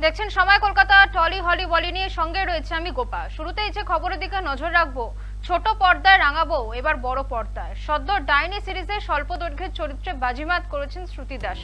দেখছেন সময় কলকাতা। টলি হলি বলি নিয়ে সঙ্গে রয়েছে আমি গোপা। শুরুতেই যে খবরের দিকে নজর রাখবো, ছোট পর্দায় রাঙাবো এবার বড় পর্দায়। সদ্য ডাইনি সিরিজে স্বল্প দৈর্ঘ্যের চরিত্রে বাজিমাত করেছেন শ্রুতি দাস।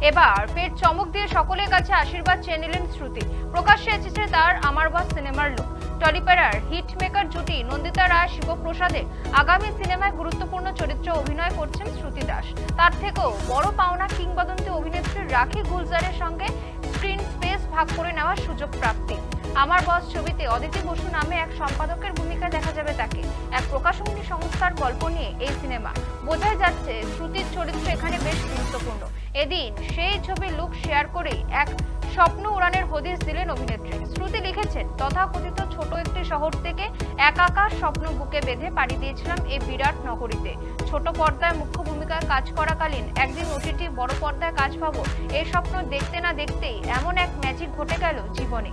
এবার ফের চমক দিয়ে সকলের কাছে আশীর্বাদ চেয়ে নিলেন শ্রুতি। প্রকাশ্যে এসেছে তার আমার বস সিনেমার লুক। টলিপাড়ার হিট মেকার জুটি নন্দিতা রায় শিবপ্রসাদের আগামী সিনেমায় গুরুত্বপূর্ণ চরিত্রে অভিনয় করছেন শ্রুতি দাস। তার থেকেও বড় পাওনা কিংবদন্তি অভিনেত্রী রাখি গুলজারের সঙ্গে স্ক্রিন স্পেস ভাগ করে নেওয়ার সুযোগ প্রাপ্তি। আমার বস ছবিতে অদিতি বসু নামে এক সম্পাদকের ভূমিকায় দেখা যাবে তাকে। এক প্রকাশনী সংস্থার গল্প নিয়ে এই সিনেমা। বোঝাই যাচ্ছে শ্রুতির চরিত্র এখানে বেশ গুরুত্বপূর্ণ। এদিন সেই ছবির লুক শেয়ার করে এক স্বপ্ন উড়ানের হদিশ দিলেন অভিনেত্রী। শ্রুতি লিখেছেন, তথাকথিত ছোট একটি শহর থেকে একাকার স্বপ্ন বুকে বেঁধে পাড়ি দিয়েছিলাম এই বিরাট নগরীতে। ছোট পর্দায় মুখ্য ভূমিকায় কাজ করাকালীন একদিন ওটিটি বড় পর্দায় কাজ পাবো, এই স্বপ্ন দেখতে না দেখতেই এমন এক ম্যাজিক ঘটে গেল জীবনে।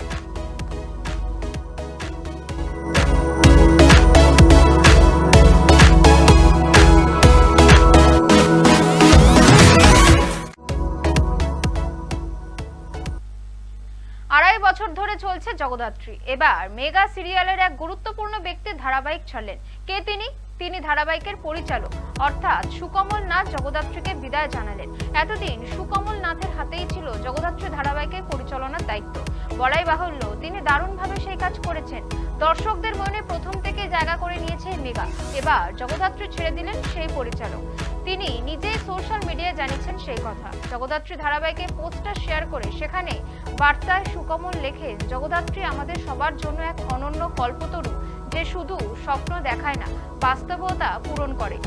আড়াই বছর ধরে চলছে জগদ্ধাত্রী। এবার মেগা সিরিয়ালের এক গুরুত্বপূর্ণ ব্যক্তি ধারাবাহিক ছাড়লেন। কে তিনি? তিনি ধারাবাহিকের পরিচালক, অর্থাৎ সুকমল নাথ জগদ্ধাত্রীকে বিদায় জানালেন। এতদিন সুকমল নাথের হাতেই ছিল জগদ্ধাত্রী ধারাবাহিকের পরিচালনার দায়িত্ব। বলাই বাহুল্য, তিনি দারুণভাবে সেই কাজ করেছেন। দর্শকদের মনে প্রথম থেকে জায়গা করে নিয়েছে মেগা। এবার জগদ্ধাত্রী ছেড়ে দিলেন সেই পরিচালক। তিনি নিজেই সোশ্যাল মিডিয়ায় জানিয়েছেন সেই কথা। জগদ্ধাত্রী ধারাবাহিকে পোস্টার শেয়ার করে সেখানে বার্তায় সুকমল লেখেন, জগদ্ধাত্রী আমাদের সবার জন্য এক অনন্য কল্পতরু, যে শুধু স্বপ্ন দেখায় না, বাস্তবতা পূরণ করে।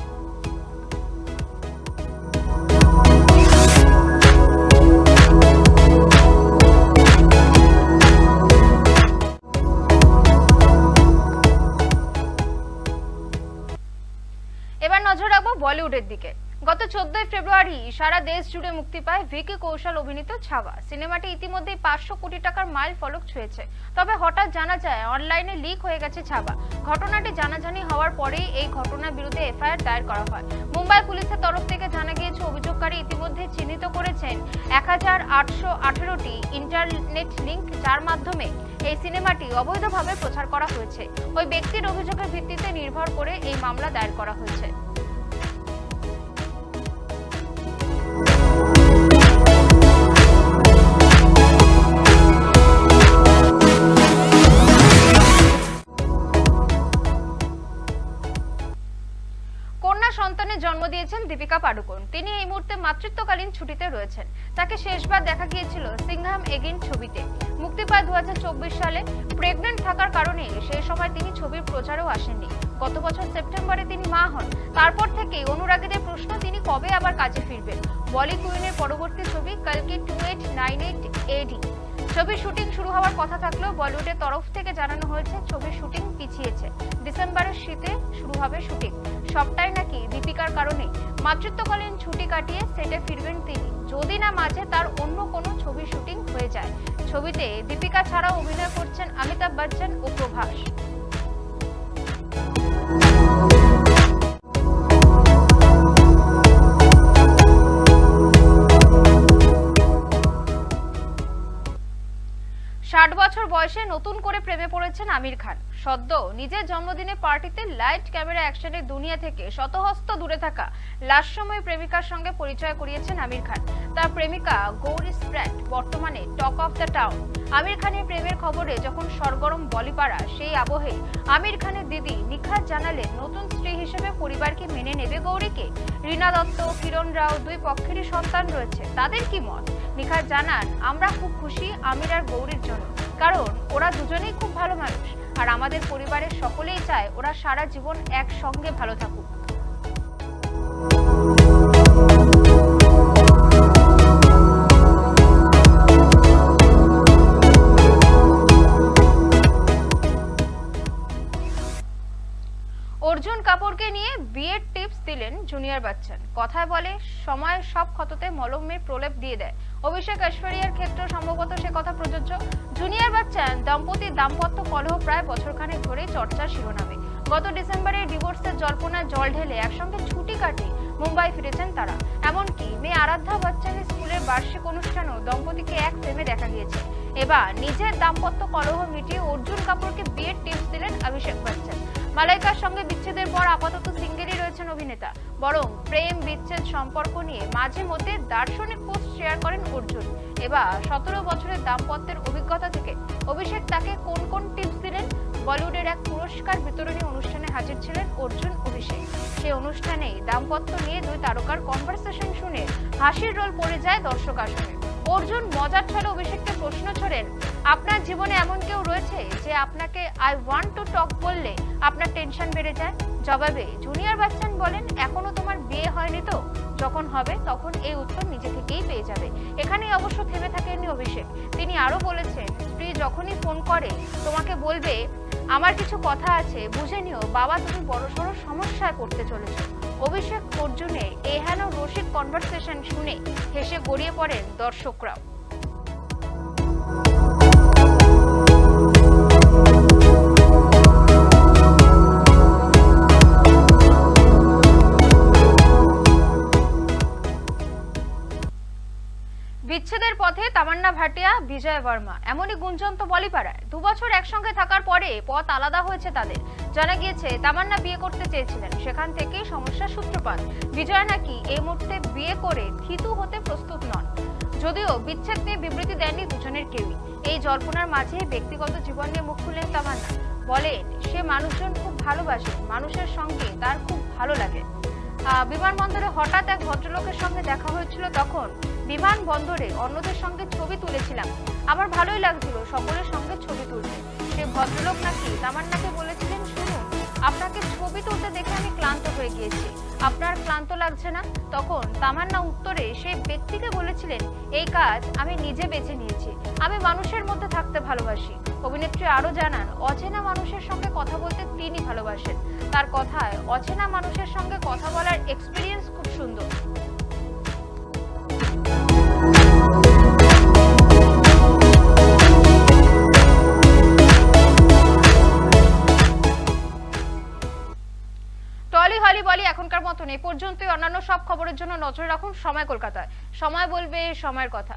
এবার নজর রাখবো বলিউডের দিকে। গত 14 ফেব্রুয়ারি সারা দেশ জুড়ে মুক্তি পায় ভিকি কৌশল অভিনীত ছাওয়া। সিনেমাটি ইতিমধ্যেই 500 কোটি টাকার মাইল ফলক ছুঁয়েছে। তবে হঠাৎ জানা যায় অনলাইনে লিক হয়ে গেছে ছাওয়া। ঘটনাটি জানাজানি হওয়ার পরেই এই ঘটনার বিরুদ্ধে এফআইআর দায়ের করা হয়। মুম্বাই পুলিশের তরফ থেকে জানা গিয়েছে, অভিযোগকারী ইতিমধ্যে চিহ্নিত করেছেন 1818টি ইন্টারনেট লিংক, যার মাধ্যমে এই সিনেমাটি অবৈধভাবে প্রচার করা হয়েছে। ওই ব্যক্তির অভিযোগের ভিত্তিতে নির্ভর করে এই মামলা দায়ের করা হয়েছে। সন্তানের জন্ম দিয়েছেন দীপিকা পাডুকোন। তিনি এই মুহূর্তে মাতৃত্বকালীন ছুটিতে রয়েছেন। তাকে শেষবার দেখা গিয়েছিল সিংহাম এগেইন ছবিতে। মুক্তি পায় 2024 সালে। প্রেগন্যান্ট থাকার কারণে সেই সময় তিনি ছবির প্রচারেও আসেননি। গত বছর সেপ্টেম্বরে তিনি মা হন। তারপর থেকেই অনুরাগীদের প্রশ্ন, তিনি কবে আবার কাজে ফিরবেন। বলি কুইনের পরবর্তী ছবি কালকি 2898 AD ছবির শুটিং শুরু হওয়ার কথা থাকলেও বলিউডের তরফ থেকে জানানো হয়েছে ছবির শুটিং পিছিয়েছে। ডিসেম্বরের শীতে শুরু হবে শুটিং। সবটাই নাকি দীপিকার কারণে। মাতৃত্বকালীন ছুটি কাটিয়ে সেটে ফিরবেন তিনি, যদি না মাঝে তার অন্য কোনো ছবির শুটিং হয়ে যায়। ছবিতে দীপিকা ছাড়াও অভিনয় করছেন অমিতাভ বচ্চন ও প্রভাস। ষাট বছর বয়সে নতুন করে প্রেমে পড়েছেন আমির খান। সদ্য নিজের জন্মদিনে পার্টিতে লাইট ক্যামেরা অ্যাকশনের দুনিয়া থেকে শতহস্ত দূরে থাকা লাস্যময় প্রেমিকার সঙ্গে পরিচয় করিয়েছেন আমির খান। তার প্রেমিকা গৌরী স্প্র্যাট বর্তমানে টক অফ দ্য টাউন। আমির খানের প্রেমের খবরে যখন সরগরম বলিপাড়া, সেই আবহে আমির খানের দিদি নিখাত জানালেন নতুন স্ত্রী হিসেবে পরিবারকে মেনে নেবে গৌরীকে। রীনা দত্ত, কিরণ রাও, দুই পক্ষেরই সন্তান রয়েছে। তাদের কি মত? নিখাত জানান, আমরা খুব খুশি আমির আর গৌরীর জন্য, কারণ ওরা দুজনেই খুব ভালো মানুষ, আর আমাদের পরিবারের সকলেই চায় ওরা সারা জীবন একসঙ্গে ভালো থাকুক। অর্জুন কাপুরকে নিয়ে বিয়ের টিপস দিলেন জুনিয়র বচ্চন। কথায় বলে, সময় সব ক্ষততে মলমের প্রলেপ দিয়ে দেয়। অভিষেক ঐশ্বরিয়ার ক্ষেত্রে সম্ভবত সে কথা প্রযোজ্য। জুনিয়র বচ্চন দম্পতির দাম্পত্য কলহ প্রায় বছরখানেক ধরেই চর্চার শিরোনামে। গত ডিসেম্বরে ডিভোর্সের জল্পনায় জল ঢেলে একসঙ্গে ছুটি কাটিয়ে মুম্বাই ফিরেছেন তারা। এমনকি মেয়ে আরাধ্যা বচ্চনের স্কুলের বার্ষিক অনুষ্ঠানেও দম্পতিকে এক ফ্রেমে দেখা গিয়েছে। এবার নিজের দাম্পত্য কলহ মিটিয়ে অর্জুন কাপুরকে বিয়ের টিপস দিলেন অভিষেক বচ্চন। মালাইকার সঙ্গে বিচ্ছেদের পর আপাতত সিঙ্গেলই রয়েছেন অভিনেতা, বরং প্রেম বিচ্ছেদ সম্পর্ক নিয়ে মাঝে মধ্যে দার্শনিক পোস্ট শেয়ার করেন অর্জুন। এবার 17 বছরের দাম্পত্যের অভিজ্ঞতা থেকে অভিষেক তাকে কোন কোন টিপস দিলেন। বলিউডের এক পুরস্কার বিতরণী অনুষ্ঠানে হাজির ছিলেন অর্জুন অভিষেক। সেই অনুষ্ঠানেই দাম্পত্য নিয়ে দুই তারকার কনভারসেশন শুনে হাসির রোল পড়ে যায় দর্শক আসনে। অর্জুন মজার ছলে অভিষেককে প্রশ্ন ছড়েন, আপনার জীবনে এমন কেউ রয়েছে যে আপনাকে আই ওয়ান্ট টু টক বললে আপনার টেনশন বেড়ে যায়? জবাবে জুনিয়র বচ্চন বলেন, এখনো তোমার বিয়ে হয়নি তো? যখন হবে তখন এই উত্তর নিজে থেকেই পেয়ে যাবে। এখানেই অবশ্য থেমে থাকেননি অভিষেক। তিনি আরো বলেছেন, স্ত্রী যখনই ফোন করে তোমাকে বলবে আমার কিছু কথা আছে, বুঝে নিও বাবা তুমি বড়সড় সমস্যায় পড়তে চলেছো। অভিষেক অর্জুনের এহেন রসিক কনভারসেশন শুনে হেসে গড়িয়ে পড়েন দর্শকরাও। বিচ্ছেদের পথে তামান্না ভাটিয়া, বিজয় বর্মা, এমনই গুঞ্জন তো বলিপাড়ায়। 2 বছর একসঙ্গে থাকার পরে পথ আলাদা হয়েছে তাদের। জানা গিয়েছে তামান্না বিয়ে করতে চেয়েছিলেন, সেখান থেকেই সমস্যার সূত্রপাত। বিজয় নাকি এই মুহূর্তে বিয়ে করে থিতু হতে প্রস্তুত নন। যদিও বিচ্ছেদ নিয়ে বিবৃতি দেননি দুজনের কেউই। এই জল্পনার মাঝে ব্যক্তিগত জীবন নিয়ে মুখ খুললেন তামান্না। বলেন সে মানুষজন খুব ভালোবাসে, মানুষের সঙ্গে তার খুব ভালো লাগে। বিমানবন্দরে হঠাৎ এক ভদ্রলোকের সঙ্গে দেখা হয়েছিল, তখন বিমানবন্দরে অন্যদের সঙ্গে ছবি তুলেছিলাম, আমার ভালোই লাগছিল সকলের সঙ্গে ছবি তুলতে। সে ভদ্রলোক নাকি তামান্নাকে বলেছিলেন, শুনুন আপনাকে ছবি তুলতে দেখে আমি ক্লান্ত হয়ে গিয়েছি, আপনার ক্লান্ত লাগছে না? তখন তামান্না উত্তরে সেই ব্যক্তিকে বলেছিলেন, এই কাজ আমি নিজে বেছে নিয়েছি, আমি মানুষের মধ্যে থাকতে ভালোবাসি। অভিনেত্রী আরো জানান, অচেনা মানুষের সঙ্গে কথা বলতে তিনি ভালোবাসেন। তার কথায় অচেনা মানুষের সঙ্গে কথা বলার এক্সপিরিয়েন্স খুব সুন্দর। টলি হলি বলি এখনকার মতন এই পর্যন্তই। অন্যান্য সব খবরের জন্য নজর রাখুন সময় কলকাতায়। সময় বলবে সময়ের কথা।